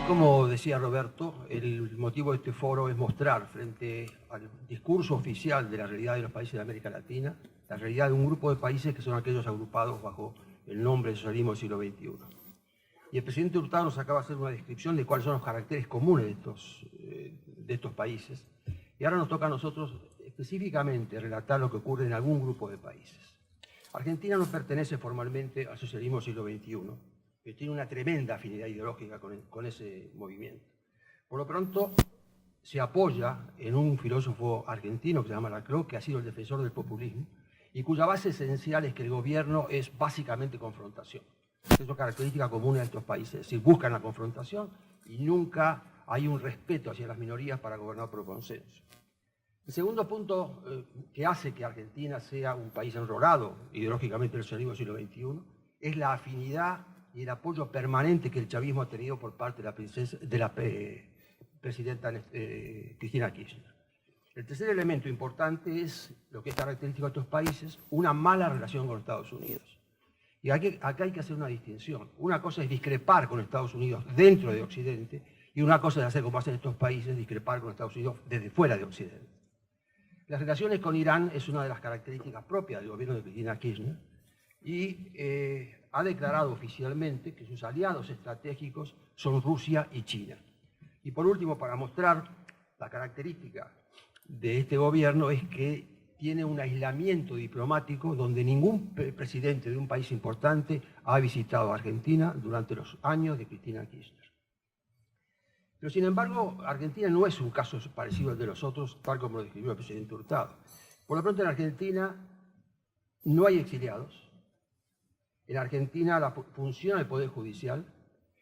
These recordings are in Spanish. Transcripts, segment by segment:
Como decía Roberto, el motivo de este foro es mostrar frente al discurso oficial de la realidad de los países de América Latina, la realidad de un grupo de países que son aquellos agrupados bajo el nombre de socialismo del siglo XXI. Y el presidente Hurtado nos acaba de hacer una descripción de cuáles son los caracteres comunes de estos países. Y ahora nos toca a nosotros específicamente relatar lo que ocurre en algún grupo de países. Argentina no pertenece formalmente al socialismo del siglo XXI, que tiene una tremenda afinidad ideológica con ese movimiento. Por lo pronto, se apoya en un filósofo argentino que se llama Laclau, que ha sido el defensor del populismo, y cuya base esencial es que el gobierno es básicamente confrontación. Esa es una característica común de estos países, es decir, buscan la confrontación y nunca hay un respeto hacia las minorías para gobernar por consenso. El segundo punto que hace que Argentina sea un país enrolado ideológicamente del socialismo del siglo XXI es la afinidad y el apoyo permanente que el chavismo ha tenido por parte de la presidenta Cristina Kirchner. El tercer elemento importante es lo que es característico de estos países, una mala relación con Estados Unidos. Y acá hay que hacer una distinción. Una cosa es discrepar con Estados Unidos dentro de Occidente y una cosa es hacer como hacen estos países, discrepar con Estados Unidos desde fuera de Occidente. Las relaciones con Irán es una de las características propias del gobierno de Cristina Kirchner y ha declarado oficialmente que sus aliados estratégicos son Rusia y China. Y por último, para mostrar la característica de este gobierno es que tiene un aislamiento diplomático donde ningún presidente de un país importante ha visitado a Argentina durante los años de Cristina Kirchner. Pero sin embargo, Argentina no es un caso parecido al de los otros, tal como lo describió el presidente Hurtado. Por lo pronto en Argentina no hay exiliados, en Argentina funciona el Poder Judicial,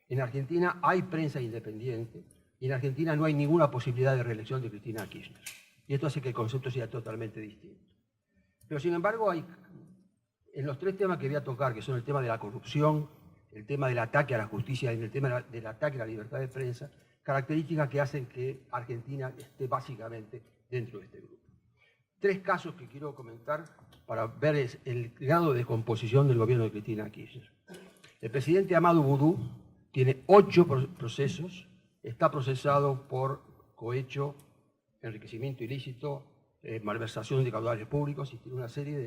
en Argentina hay prensa independiente y en Argentina no hay ninguna posibilidad de reelección de Cristina Kirchner. Y esto hace que el concepto sea totalmente distinto. Pero sin embargo, en los tres temas que voy a tocar, que son el tema de la corrupción, el tema del ataque a la justicia y el tema del ataque a la libertad de prensa, características que hacen que Argentina esté básicamente dentro de este grupo. Tres casos que quiero comentar para ver el grado de descomposición del gobierno de Cristina Kirchner. El presidente Amadou Boudou tiene 8 procesos, está procesado por cohecho, enriquecimiento ilícito, malversación de caudales públicos y tiene una serie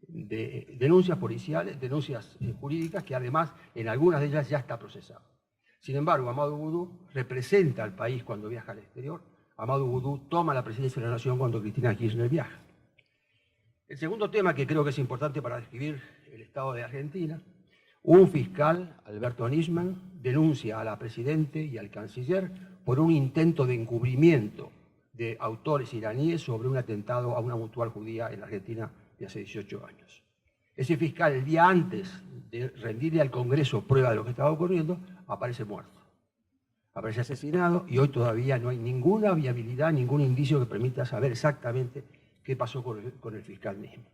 de denuncias policiales, denuncias jurídicas que además en algunas de ellas ya está procesado. Sin embargo, Amadou Boudou representa al país cuando viaja al exterior. Amadou Boudou toma la presidencia de la Nación cuando Cristina Kirchner viaja. El segundo tema que creo que es importante para describir el estado de Argentina, un fiscal, Alberto Nisman, denuncia a la presidenta y al canciller por un intento de encubrimiento de autores iraníes sobre un atentado a una mutual judía en la Argentina de hace 18 años. Ese fiscal, el día antes de rendirle al Congreso prueba de lo que estaba ocurriendo, aparece muerto. Aparece asesinado y hoy todavía no hay ninguna viabilidad, ningún indicio que permita saber exactamente qué pasó con el fiscal mismo.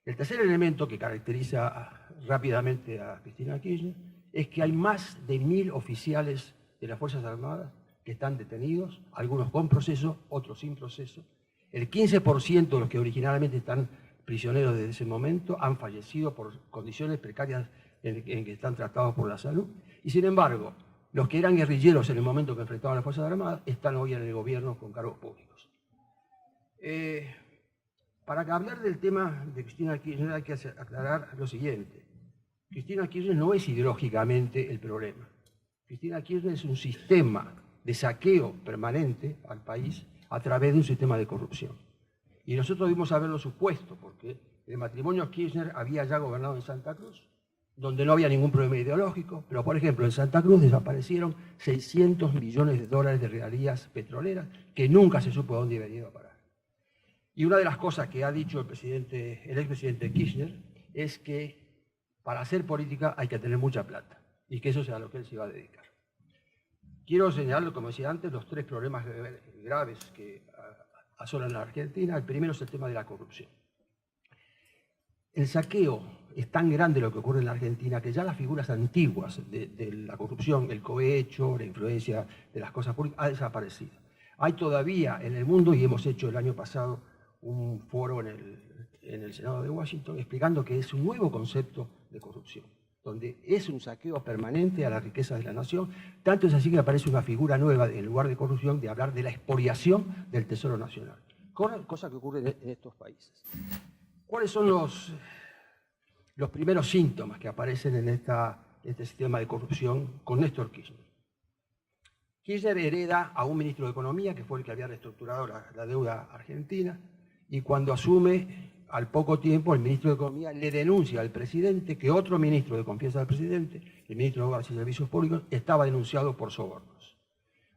El tercer elemento que caracteriza rápidamente a Cristina Kirchner es que hay más de 1000 oficiales de las Fuerzas Armadas que están detenidos, algunos con proceso, otros sin proceso. El 15% de los que originalmente están prisioneros desde ese momento han fallecido por condiciones precarias en que están tratados por la salud. Y sin embargo, los que eran guerrilleros en el momento que enfrentaban a las Fuerzas Armadas están hoy en el gobierno con cargos públicos. Para hablar del tema de Cristina Kirchner hay que aclarar lo siguiente. Cristina Kirchner no es ideológicamente el problema. Cristina Kirchner es un sistema de saqueo permanente al país a través de un sistema de corrupción. Y nosotros debimos haberlo supuesto, porque el matrimonio Kirchner había ya gobernado en Santa Cruz, donde no había ningún problema ideológico, pero por ejemplo en Santa Cruz desaparecieron 600 millones de dólares de regalías petroleras que nunca se supo a dónde iban a parar. Y una de las cosas que ha dicho el expresidente Kirchner es que para hacer política hay que tener mucha plata y que eso sea lo que él se iba a dedicar. Quiero señalar, como decía antes, los tres problemas graves que asolan a la Argentina. El primero es el tema de la corrupción. El saqueo es tan grande lo que ocurre en la Argentina que ya las figuras antiguas de la corrupción, el cohecho, la influencia de las cosas públicas, ha desaparecido. Hay todavía en el mundo, y hemos hecho el año pasado un foro en el Senado de Washington explicando que es un nuevo concepto de corrupción, donde es un saqueo permanente a la riqueza de la nación. Tanto es así que aparece una figura nueva, en lugar de corrupción, de hablar de la expoliación del Tesoro Nacional. Cosa que ocurre en estos países. ¿Cuáles son los primeros síntomas que aparecen en este sistema de corrupción con Néstor Kirchner? Kirchner hereda a un ministro de Economía, que fue el que había reestructurado la deuda argentina, y cuando asume, al poco tiempo, el ministro de Economía le denuncia al presidente que otro ministro de confianza del presidente, el ministro de Obras y Servicios Públicos, estaba denunciado por sobornos.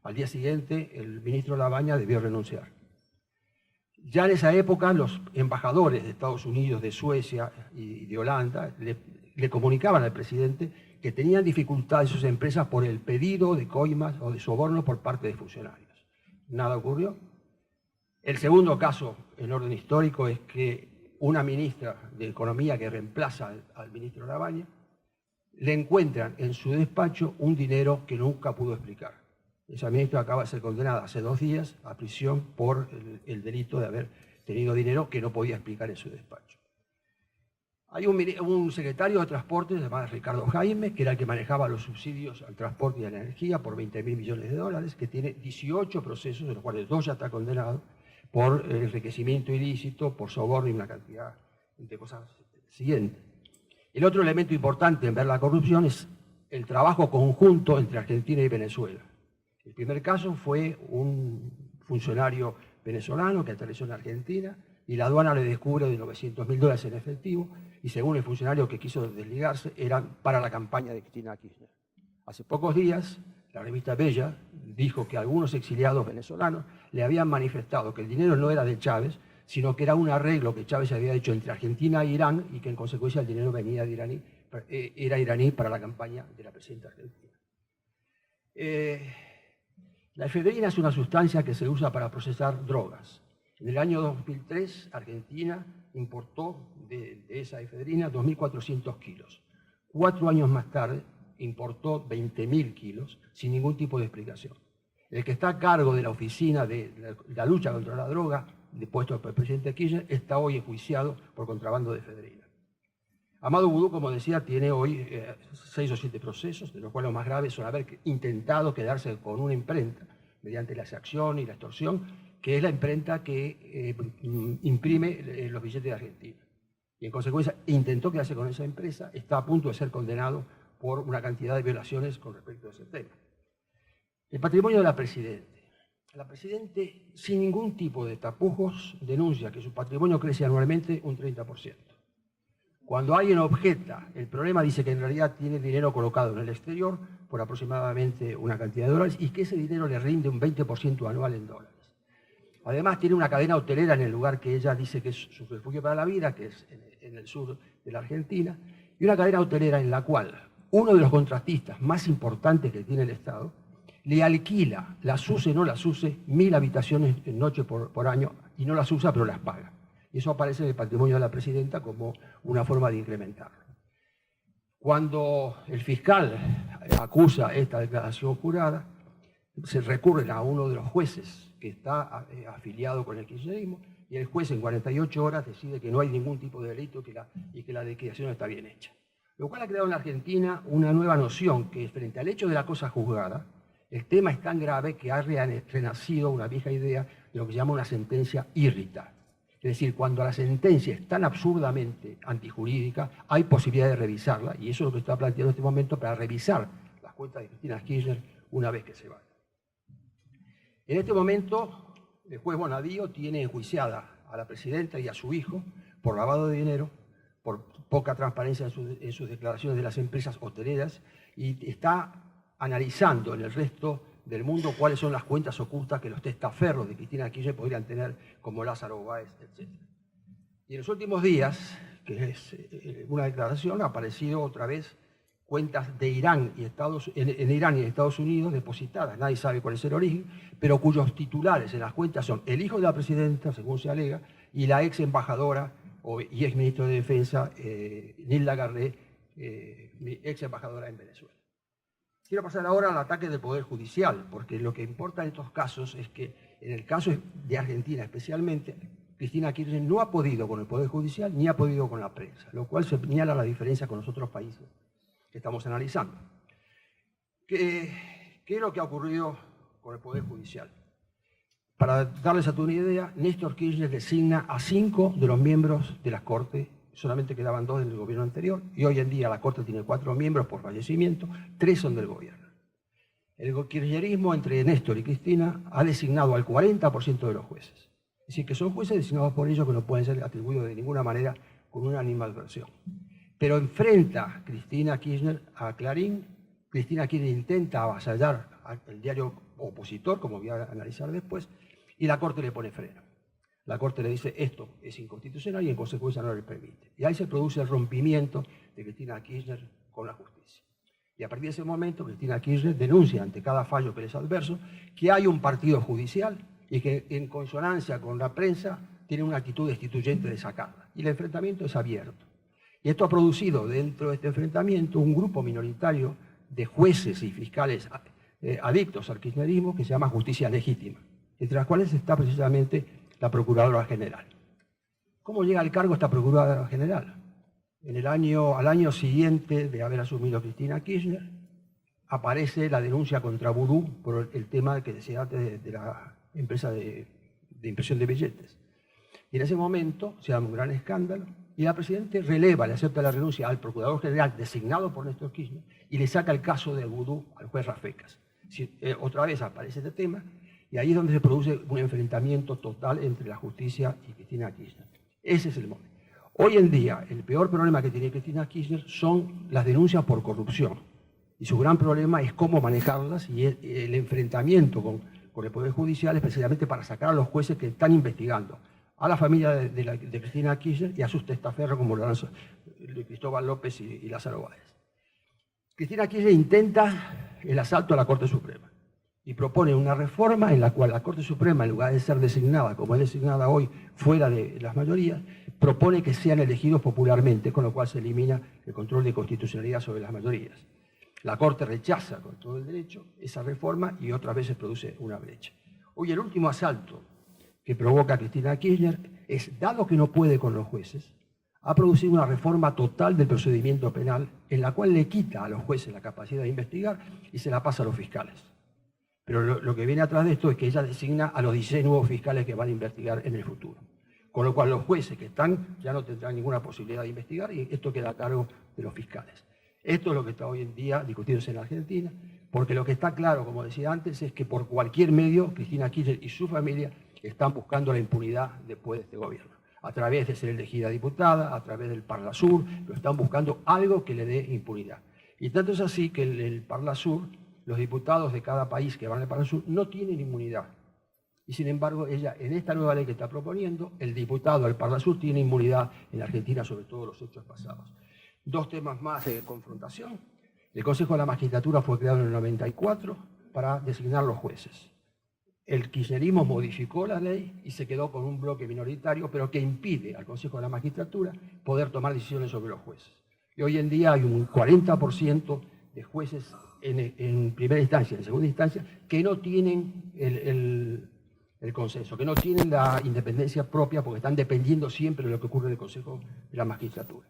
Al día siguiente, el ministro Labaña debió renunciar. Ya en esa época, los embajadores de Estados Unidos, de Suecia y de Holanda le comunicaban al presidente que tenían dificultades sus empresas por el pedido de coimas o de soborno por parte de funcionarios. Nada ocurrió. El segundo caso, en orden histórico, es que una ministra de Economía que reemplaza al ministro Labaña, le encuentran en su despacho un dinero que nunca pudo explicar. Esa ministra acaba de ser condenada hace 2 días a prisión por el delito de haber tenido dinero que no podía explicar en su despacho. Hay un secretario de Transporte llamado Ricardo Jaime, que era el que manejaba los subsidios al transporte y a la energía por 20.000 millones de dólares, que tiene 18 procesos, de los cuales 2 ya está condenado, por enriquecimiento ilícito, por soborno y una cantidad de cosas siguientes. El otro elemento importante en ver la corrupción es el trabajo conjunto entre Argentina y Venezuela. El primer caso fue un funcionario venezolano que aterrizó en Argentina y la aduana le descubre de $900.000 en efectivo y según el funcionario que quiso desligarse eran para la campaña de Cristina Kirchner. Hace pocos días la revista Bella dijo que algunos exiliados venezolanos le habían manifestado que el dinero no era de Chávez, sino que era un arreglo que Chávez había hecho entre Argentina e Irán y que en consecuencia el dinero venía de era iraní para la campaña de la presidenta argentina. La efedrina es una sustancia que se usa para procesar drogas. En el año 2003, Argentina importó de esa efedrina 2.400 kilos. 4 años más tarde, importó 20.000 kilos sin ningún tipo de explicación. El que está a cargo de la oficina de la lucha contra la droga, depuesto por el presidente Kirchner, está hoy enjuiciado por contrabando de efedrina. Amado Vudú, como decía, tiene hoy 6 o 7 procesos, de los cuales los más graves son haber intentado quedarse con una imprenta mediante la exacción y la extorsión, que es la imprenta que imprime los billetes de Argentina. Y en consecuencia intentó quedarse con esa empresa, está a punto de ser condenado por una cantidad de violaciones con respecto a ese tema. El patrimonio de la Presidente. La Presidente, sin ningún tipo de tapujos, denuncia que su patrimonio crece anualmente un 30%. Cuando alguien objeta el problema, dice que en realidad tiene dinero colocado en el exterior por aproximadamente una cantidad de dólares y que ese dinero le rinde un 20% anual en dólares. Además, tiene una cadena hotelera en el lugar que ella dice que es su refugio para la vida, que es en el sur de la Argentina, y una cadena hotelera en la cual uno de los contratistas más importantes que tiene el Estado le alquila, las use o no las use, 1.000 habitaciones en noche por año, y no las usa pero las paga. Y eso aparece en el patrimonio de la Presidenta como una forma de incrementarlo. Cuando el fiscal acusa esta declaración jurada, se recurre a uno de los jueces que está afiliado con el kirchnerismo, y el juez en 48 horas decide que no hay ningún tipo de delito y que la declaración está bien hecha. Lo cual ha creado en la Argentina una nueva noción que frente al hecho de la cosa juzgada, el tema es tan grave que ha renacido una vieja idea de lo que se llama una sentencia irrita. Es decir, cuando la sentencia es tan absurdamente antijurídica, hay posibilidad de revisarla, y eso es lo que está planteando en este momento para revisar las cuentas de Cristina Kirchner una vez que se vaya. En este momento, el juez Bonadío tiene enjuiciada a la Presidenta y a su hijo por lavado de dinero, por poca transparencia en sus declaraciones de las empresas hoteleras, y está analizando en el resto del mundo cuáles son las cuentas ocultas que los testaferros de Cristina Kirchner podrían tener, como Lázaro Báez, etc. Y en los últimos días, que es una declaración, ha aparecido otra vez cuentas de Irán y en Irán y Estados Unidos depositadas, nadie sabe cuál es el origen, pero cuyos titulares en las cuentas son el hijo de la Presidenta, según se alega, y la ex embajadora y ex ministro de Defensa, Nilda Garré, ex embajadora en Venezuela. Quiero pasar ahora al ataque del Poder Judicial, porque lo que importa en estos casos es que, en el caso de Argentina especialmente, Cristina Kirchner no ha podido con el Poder Judicial ni ha podido con la prensa, lo cual señala la diferencia con los otros países que estamos analizando. ¿Qué es lo que ha ocurrido con el Poder Judicial? Para darles a tú una idea, Néstor Kirchner designa a 5 de los miembros de la Corte, solamente quedaban 2 del gobierno anterior, y hoy en día la Corte tiene 4 miembros por fallecimiento, 3 son del gobierno. El kirchnerismo entre Néstor y Cristina ha designado al 40% de los jueces. Es decir, que son jueces designados por ellos que no pueden ser atribuidos de ninguna manera con una animadversión. Pero enfrenta Cristina Kirchner a Clarín. Cristina Kirchner intenta avasallar al diario opositor, como voy a analizar después, y la Corte le pone freno. La Corte le dice esto es inconstitucional y en consecuencia no le permite. Y ahí se produce el rompimiento de Cristina Kirchner con la justicia. Y a partir de ese momento, Cristina Kirchner denuncia ante cada fallo que les adverso que hay un partido judicial y que en consonancia con la prensa tiene una actitud destituyente de sacarla. Y el enfrentamiento es abierto. Y esto ha producido dentro de este enfrentamiento un grupo minoritario de jueces y fiscales adictos al kirchnerismo que se llama Justicia Legítima, entre las cuales está precisamente la Procuradora General. ¿Cómo llega al cargo esta Procuradora General? Al año siguiente de haber asumido Cristina Kirchner, aparece la denuncia contra Vudú por el tema que decía antes de la empresa de impresión de billetes. Y en ese momento se da un gran escándalo y la Presidenta releva, le acepta la renuncia al Procurador General designado por Néstor Kirchner y le saca el caso de Vudú al juez Rafecas. Otra vez aparece este tema y ahí es donde se produce un enfrentamiento total entre la justicia y Cristina Kirchner. Ese es el momento. Hoy en día, el peor problema que tiene Cristina Kirchner son las denuncias por corrupción. Y su gran problema es cómo manejarlas y el enfrentamiento con el Poder Judicial, especialmente para sacar a los jueces que están investigando a la familia de Cristina Kirchner y a sus testaferros como Cristóbal López y Lázaro Báez. Cristina Kirchner intenta el asalto a la Corte Suprema y propone una reforma en la cual la Corte Suprema, en lugar de ser designada como es designada hoy fuera de las mayorías, propone que sean elegidos popularmente, con lo cual se elimina el control de constitucionalidad sobre las mayorías. La Corte rechaza con todo el derecho esa reforma y otra vez se produce una brecha. Hoy el último asalto que provoca Cristina Kirchner es, dado que no puede con los jueces, ha producido una reforma total del procedimiento penal en la cual le quita a los jueces la capacidad de investigar y se la pasa a los fiscales. Pero lo que viene atrás de esto es que ella designa a los 16 nuevos fiscales que van a investigar en el futuro. Con lo cual los jueces que están ya no tendrán ninguna posibilidad de investigar y esto queda a cargo de los fiscales. Esto es lo que está hoy en día discutiéndose en Argentina, porque lo que está claro, como decía antes, es que por cualquier medio Cristina Kirchner y su familia están buscando la impunidad después de este gobierno. A través de ser elegida diputada, a través del Parlasur, pero están buscando algo que le dé impunidad. Y tanto es así que el Parlasur, los diputados de cada país que van al Parlasur no tienen inmunidad. Y sin embargo, ella, en esta nueva ley que está proponiendo, el diputado del Parlasur tiene inmunidad en Argentina sobre todos los hechos pasados. Dos temas más de confrontación. El Consejo de la Magistratura fue creado en el 94 para designar los jueces. El kirchnerismo modificó la ley y se quedó con un bloque minoritario, pero que impide al Consejo de la Magistratura poder tomar decisiones sobre los jueces. Y hoy en día hay un 40% de jueces en primera instancia, en segunda instancia, que no tienen el consenso, que no tienen la independencia propia porque están dependiendo siempre de lo que ocurre en el Consejo de la Magistratura.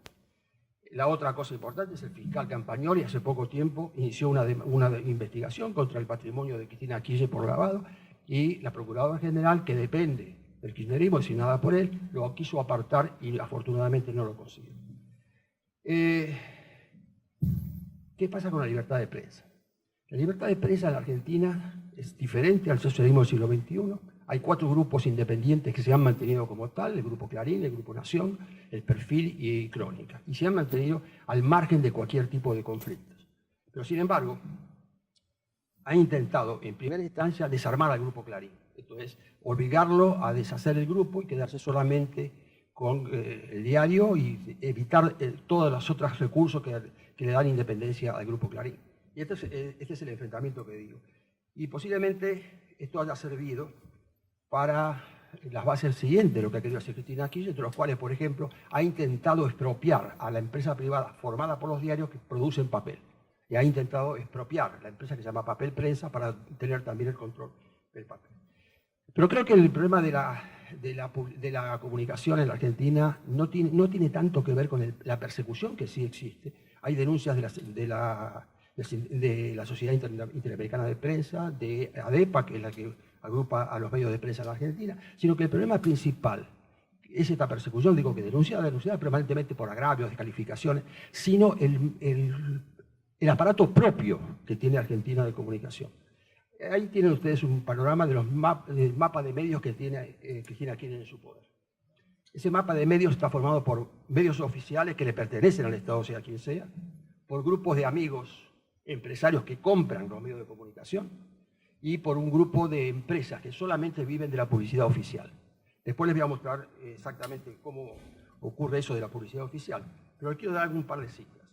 La otra cosa importante es el fiscal Campagnoli, hace poco tiempo inició una investigación contra el patrimonio de Cristina Kirchner por lavado y la Procuradora General, que depende del kirchnerismo, designada por él, lo quiso apartar y afortunadamente no lo consiguió. ¿Qué pasa con la libertad de prensa? La libertad de prensa en la Argentina es diferente al socialismo del siglo XXI. Hay 4 grupos independientes que se han mantenido como tal, el Grupo Clarín, el Grupo Nación, el Perfil y Crónica, y se han mantenido al margen de cualquier tipo de conflictos. Pero sin embargo, ha intentado en primera instancia desarmar al Grupo Clarín, esto es, obligarlo a deshacer el grupo y quedarse solamente con el diario y evitar todos los otros recursos que le dan independencia al Grupo Clarín. Y este es el enfrentamiento que digo. Y posiblemente esto haya servido para las bases siguientes de lo que ha querido hacer Cristina Kirchner, entre los cuales, por ejemplo, ha intentado expropiar a la empresa privada formada por los diarios que producen papel. Y ha intentado expropiar la empresa que se llama Papel Prensa para tener también el control del papel. Pero creo que el problema de la comunicación en la Argentina no tiene tanto que ver con la persecución que sí existe Hay denuncias de la Sociedad Interamericana de Prensa, de ADEPA, que es la que agrupa a los medios de prensa en la Argentina, sino que el problema principal es esta persecución, digo que denunciada permanentemente por agravios, descalificaciones, sino el aparato propio que tiene Argentina de comunicación. Ahí tienen ustedes un panorama del mapa de medios que tiene Cristina Kirchner en su poder. Ese mapa de medios está formado por medios oficiales que le pertenecen al Estado, sea quien sea, por grupos de amigos, empresarios que compran los medios de comunicación y por un grupo de empresas que solamente viven de la publicidad oficial. Después les voy a mostrar exactamente cómo ocurre eso de la publicidad oficial, pero les quiero dar un par de cifras.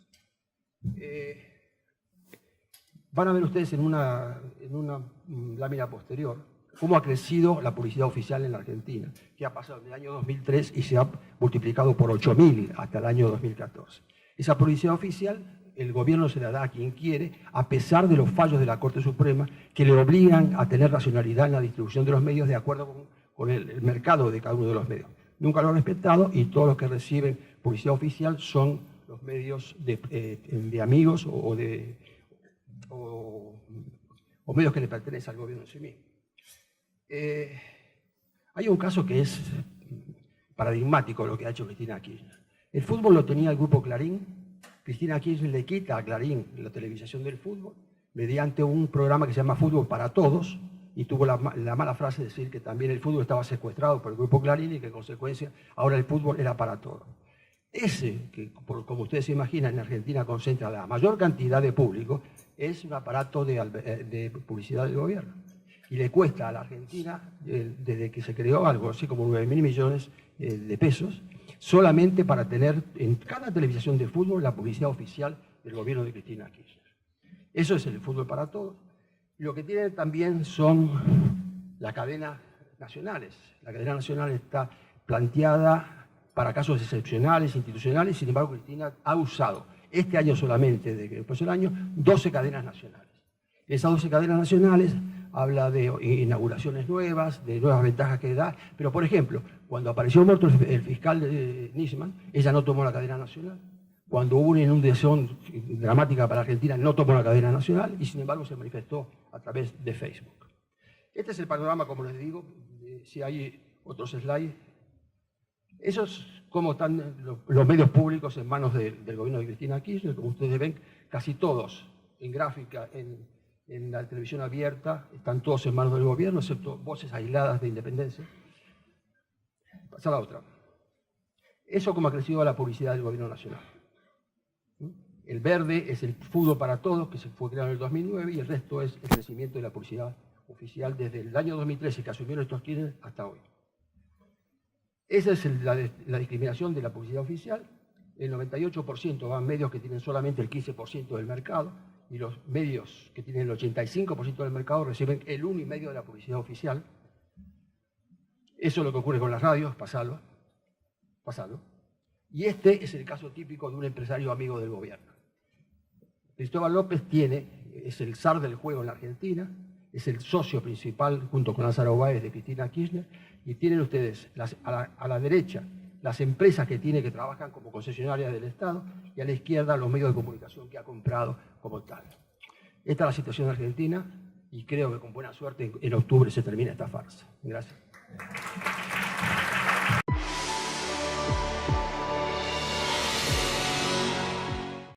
Van a ver ustedes en una lámina posterior cómo ha crecido la publicidad oficial en la Argentina, que ha pasado en el año 2003 y se ha multiplicado por 8.000 hasta el año 2014. Esa publicidad oficial, el gobierno se la da a quien quiere, a pesar de los fallos de la Corte Suprema que le obligan a tener racionalidad en la distribución de los medios de acuerdo con el mercado de cada uno de los medios. Nunca lo han respetado y todos los que reciben publicidad oficial son los medios de amigos o medios que le pertenecen al gobierno en sí mismo. Hay un caso que es paradigmático de lo que ha hecho Cristina Kirchner. El fútbol lo tenía el grupo Clarín. Cristina Kirchner le quita a Clarín la televisación del fútbol mediante un programa que se llama Fútbol para Todos, y tuvo la mala frase de decir que también el fútbol estaba secuestrado por el grupo Clarín y que en consecuencia ahora el fútbol era para todos. Ese, que como ustedes se imaginan, en Argentina concentra la mayor cantidad de público, es un aparato de publicidad del gobierno. Y le cuesta a la Argentina, desde que se creó, algo así como 9.000 millones de pesos, solamente para tener en cada televisación de fútbol la publicidad oficial del gobierno de Cristina Kirchner. Eso es el fútbol para todos. Y lo que tienen también son las cadenas nacionales. La cadena nacional está planteada para casos excepcionales, institucionales, sin embargo Cristina ha usado este año solamente, de que después del año, 12 cadenas nacionales. Esas 12 cadenas nacionales habla de inauguraciones nuevas, de nuevas ventajas que da, pero por ejemplo, cuando apareció muerto el fiscal de Nisman, ella no tomó la cadena nacional. Cuando hubo una inundación dramática para Argentina, no tomó la cadena nacional y sin embargo se manifestó a través de Facebook. Este es el panorama, como les digo, si hay otros slides. Eso es cómo están los medios públicos en manos del gobierno de Cristina Kirchner. Como ustedes ven, casi todos en gráfica, en la televisión abierta, están todos en manos del gobierno, excepto voces aisladas de independencia. Pasa la otra. Eso como ha crecido la publicidad del gobierno nacional. El verde es el fútbol para todos, que se fue creado en el 2009, y el resto es el crecimiento de la publicidad oficial desde el año 2013, que asumieron estos Kirchner, hasta hoy. Esa es la discriminación de la publicidad oficial. El 98% van medios que tienen solamente el 15% del mercado, y los medios que tienen el 85% del mercado reciben el 1,5% de la publicidad oficial. Eso es lo que ocurre con las radios, pasalo. Y este es el caso típico de un empresario amigo del gobierno. Cristóbal López es el zar del juego en la Argentina, es el socio principal, junto con Lázaro Báez, de Cristina Kirchner, y tienen ustedes a la derecha las empresas que tiene que trabajan como concesionarias del Estado, y a la izquierda los medios de comunicación que ha comprado como tal. Esta es la situación argentina, y creo que con buena suerte en octubre se termina esta farsa. Gracias.